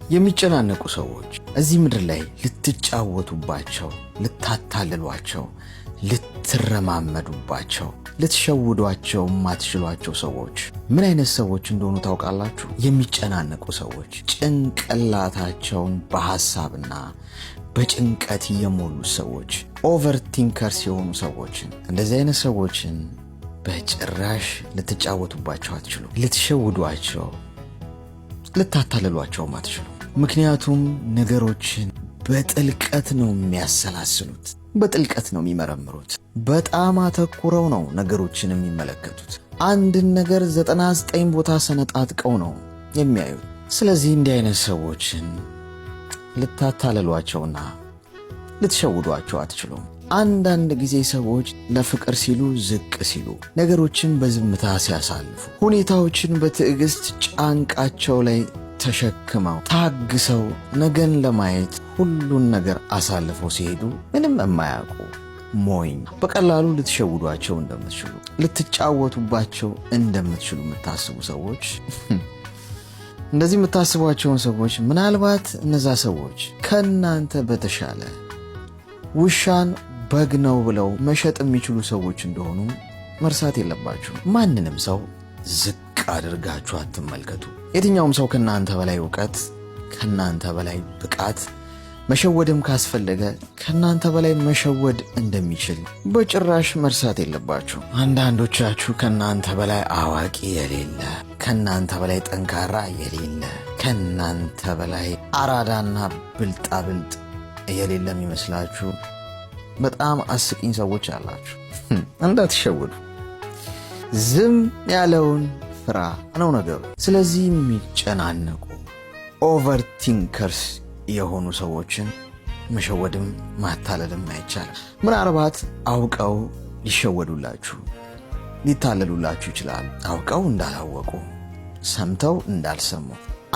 የሚጨናነቁ ሰዎች እዚህ ምድር ላይ ልትጫወቱባቸው፣ ልታታልሏቸው፣ ልትረማመዱባቸው፣ ልትሸውዷቸው ማትችሏቸው ሰዎች ምን አይነት ሰዎች እንደሆኑ ታውቃላችሁ? የሚጨናነቁ ሰዎች፣ ጭንቅላታቸውን በሐሳብና በጭንቀት የሞሉ ሰዎች፣ ኦቨርቲንከርስ የሆኑ ሰዎችን። እንደዚህ አይነት ሰዎችን በጭራሽ ልትጫወቱባቸው አትችሉ፣ ልትሸውዷቸው፣ ልታታልሏቸው አትችሉ። ምክንያቱም ነገሮችን በጥልቀት ነው የሚያሰላስሉት፣ በጥልቀት ነው የሚመረምሩት፣ በጣም አተኩረው ነው ነገሮችን የሚመለከቱት። አንድን ነገር 99 ቦታ ሰነጣጥቀው ነው የሚያዩት። ስለዚህ እንዲህ አይነት ሰዎችን ልታታልሏቸውና ልትሸውዷቸው አትችሉም። አንዳንድ ጊዜ ሰዎች ለፍቅር ሲሉ ዝቅ ሲሉ፣ ነገሮችን በዝምታ ሲያሳልፉ፣ ሁኔታዎችን በትዕግስት ጫንቃቸው ላይ ተሸክመው ታግሰው ነገን ለማየት ሁሉን ነገር አሳልፈው ሲሄዱ ምንም የማያውቁ ሞኝ፣ በቀላሉ ልትሸውዷቸው እንደምትችሉ፣ ልትጫወቱባቸው እንደምትችሉ የምታስቡ ሰዎች እንደዚህ የምታስቧቸውን ሰዎች ምናልባት እነዛ ሰዎች ከእናንተ በተሻለ ውሻን በግ ነው ብለው መሸጥ የሚችሉ ሰዎች እንደሆኑ መርሳት የለባችሁ። ማንንም ሰው ዝቅ አድርጋችሁ አትመልከቱ። የትኛውም ሰው ከናንተ በላይ ዕውቀት፣ ከናንተ በላይ ብቃት፣ መሸወድም ካስፈለገ ከናንተ በላይ መሸወድ እንደሚችል በጭራሽ መርሳት የለባችሁ። አንዳንዶቻችሁ ከናንተ በላይ አዋቂ የሌለ፣ ከናንተ በላይ ጠንካራ የሌለ፣ ከናንተ በላይ አራዳና ብልጣብልጥ የሌለ የሚመስላችሁ በጣም አስቂኝ ሰዎች አላችሁ። እንዳትሸወዱ። ዝም ያለውን ፍራ ነው ነገሩ። ስለዚህ የሚጨናነቁ ኦቨርቲንከርስ የሆኑ ሰዎችን መሸወድም ማታለልም አይቻልም። ምናልባት አውቀው ሊሸወዱላችሁ፣ ሊታለሉላችሁ ይችላሉ። አውቀው እንዳላወቁ፣ ሰምተው እንዳልሰሙ፣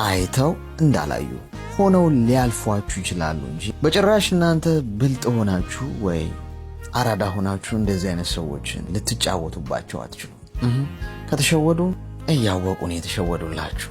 አይተው እንዳላዩ ሆነው ሊያልፏችሁ ይችላሉ እንጂ በጭራሽ እናንተ ብልጥ ሆናችሁ ወይ አራዳ ሆናችሁ እንደዚህ አይነት ሰዎችን ልትጫወቱባቸው አትችሉ። ከተሸወዱ እያወቁ ነው የተሸወዱላችሁ።